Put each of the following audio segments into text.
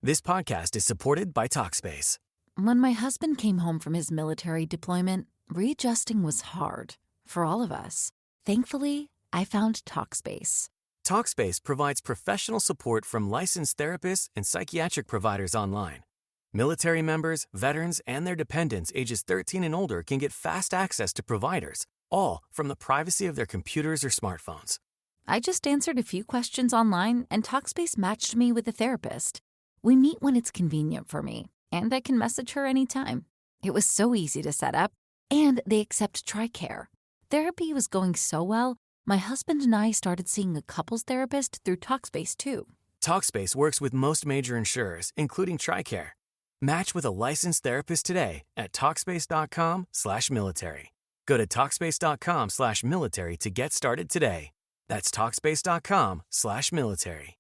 This podcast is supported by Talkspace. When my husband came home from his military deployment, readjusting was hard for all of us. Thankfully, I found Talkspace. Talkspace provides professional support from licensed therapists and psychiatric providers online. Military members, veterans, and their dependents ages 13 and older can get fast access to providers, all from the privacy of their computers or smartphones. I just answered a few questions online, and Talkspace matched me with a therapist. We meet when it's convenient for me, and I can message her anytime. It was so easy to set up, and they accept TRICARE. Therapy was going so well, my husband and I started seeing a couples therapist through Talkspace too. Talkspace works with most major insurers, including TRICARE. Match with a licensed therapist today at Talkspace.com/military. Go to Talkspace.com/military to get started today. That's Talkspace.com/military.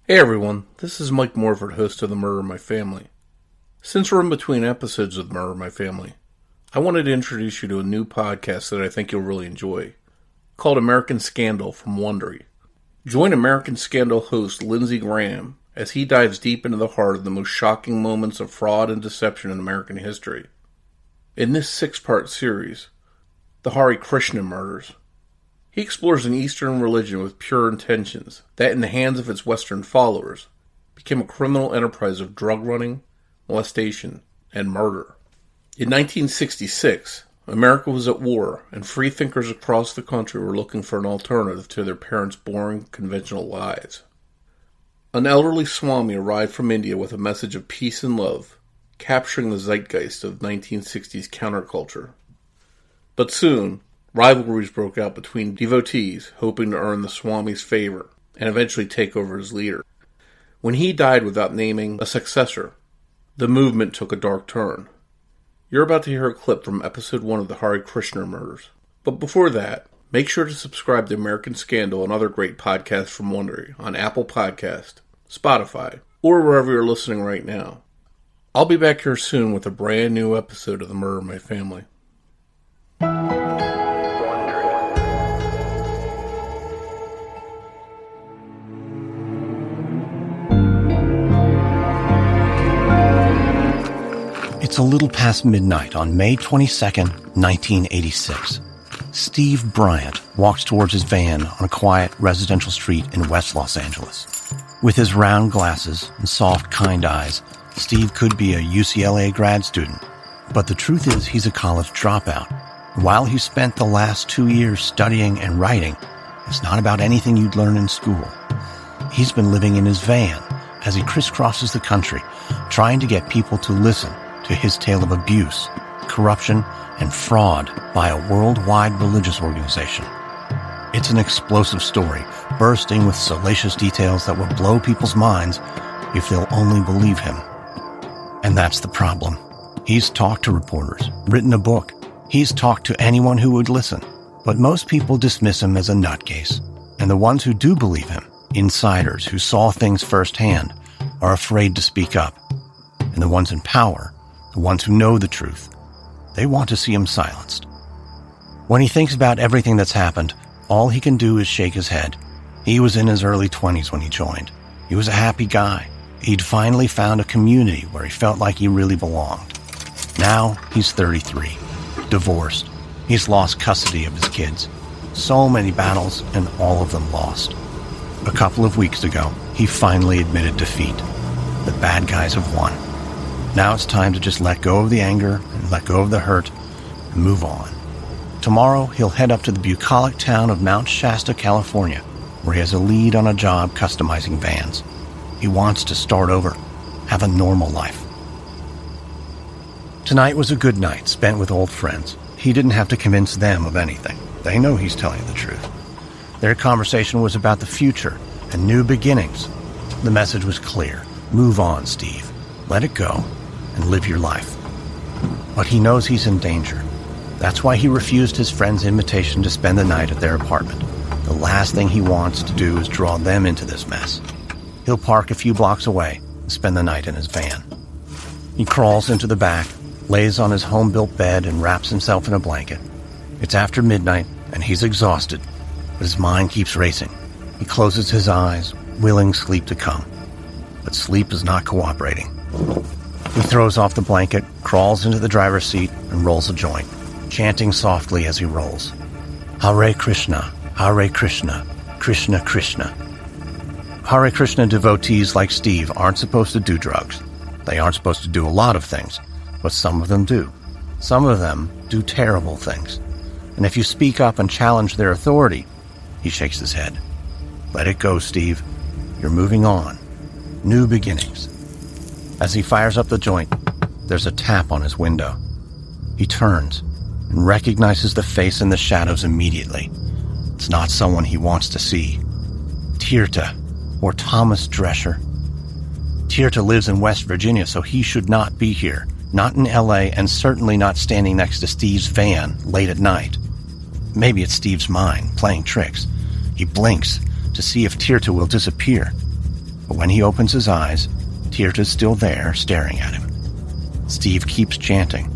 Hey everyone, this is Mike Morford, host of The Murder in My Family. Since we're in between episodes of The Murder in My Family, I wanted to introduce you to a new podcast that I think you'll really enjoy, called American Scandal from Wondery. Join American Scandal host Lindsey Graham as he dives deep into the heart of the most shocking moments of fraud and deception in American history. In this 6-part series, the Hare Krishna murders, he explores an Eastern religion with pure intentions that, in the hands of its Western followers, became a criminal enterprise of drug running, molestation, and murder. In 1966, America was at war, and freethinkers across the country were looking for an alternative to their parents' boring, conventional lives. An elderly Swami arrived from India with a message of peace and love, capturing the zeitgeist of 1960s counterculture. But soon, rivalries broke out between devotees hoping to earn the Swami's favor and eventually take over as leader. When he died without naming a successor, the movement took a dark turn. You're about to hear a clip from episode 1 of the Hare Krishna murders. But before that, make sure to subscribe to American Scandal and other great podcasts from Wondery on Apple Podcast, Spotify, or wherever you're listening right now. I'll be back here soon with a brand new episode of The Murder in My Family. It's a little past midnight on May 22nd, 1986. Steve Bryant walks towards his van on a quiet residential street in West Los Angeles. With his round glasses and soft, kind eyes, Steve could be a UCLA grad student. But the truth is he's a college dropout. While he spent the last 2 years studying and writing, it's not about anything you'd learn in school. He's been living in his van as he crisscrosses the country, trying to get people to listen to his tale of abuse, corruption, and fraud by a worldwide religious organization. It's an explosive story, bursting with salacious details that will blow people's minds if they'll only believe him. And that's the problem. He's talked to reporters, written a book. He's talked to anyone who would listen. But most people dismiss him as a nutcase. And the ones who do believe him, insiders who saw things firsthand, are afraid to speak up. And the ones in power, the ones who know the truth, they want to see him silenced. When he thinks about everything that's happened, all he can do is shake his head. He was in his early 20s when he joined. He was a happy guy. He'd finally found a community where he felt like he really belonged. Now he's 33, divorced. He's lost custody of his kids. So many battles, and all of them lost. A couple of weeks ago, he finally admitted defeat. The bad guys have won. Now it's time to just let go of the anger and let go of the hurt and move on. Tomorrow, he'll head up to the bucolic town of Mount Shasta, California, where he has a lead on a job customizing vans. He wants to start over, have a normal life. Tonight was a good night spent with old friends. He didn't have to convince them of anything. They know he's telling the truth. Their conversation was about the future and new beginnings. The message was clear. Move on, Steve. Let it go and live your life. But he knows he's in danger. That's why he refused his friend's invitation to spend the night at their apartment. The last thing he wants to do is draw them into this mess. He'll park a few blocks away and spend the night in his van. He crawls into the back, lays on his home-built bed, and wraps himself in a blanket. It's after midnight, and he's exhausted, but his mind keeps racing. He closes his eyes, willing sleep to come. but sleep is not cooperating. He throws off the blanket, crawls into the driver's seat, and rolls a joint, chanting softly as he rolls. Hare Krishna, Krishna Krishna. Hare Krishna devotees like Steve aren't supposed to do drugs. They aren't supposed to do a lot of things, but some of them do. Some of them do terrible things. And if you speak up and challenge their authority, he shakes his head. Let it go, Steve. You're moving on. New beginnings. As he fires up the joint, there's a tap on his window. He turns and recognizes the face in the shadows immediately. It's not someone he wants to see. Tirta, or Thomas Drescher. Tirta lives in West Virginia, so he should not be here. Not in L.A., and certainly not standing next to Steve's van late at night. Maybe it's Steve's mind, playing tricks. He blinks to see if Tirta will disappear. But when he opens his eyes, Tirta's still there, staring at him. Steve keeps chanting,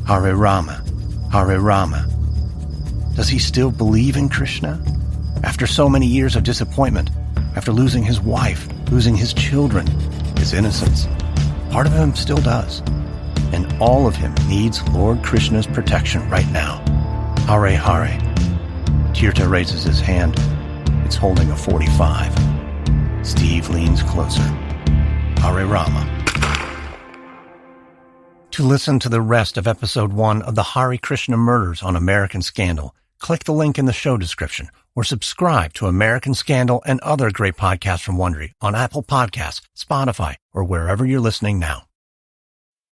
Hare Rama, Hare Rama. Does he still believe in Krishna? After so many years of disappointment, after losing his wife, losing his children, his innocence, part of him still does. And all of him needs Lord Krishna's protection right now. Hare Hare. Tirta raises his hand. It's holding a .45. Steve leans closer. Hare Rama. To listen to the rest of Episode 1 of the Hare Krishna Murders on American Scandal, click the link in the show description or subscribe to American Scandal and other great podcasts from Wondery on Apple Podcasts, Spotify, or wherever you're listening now.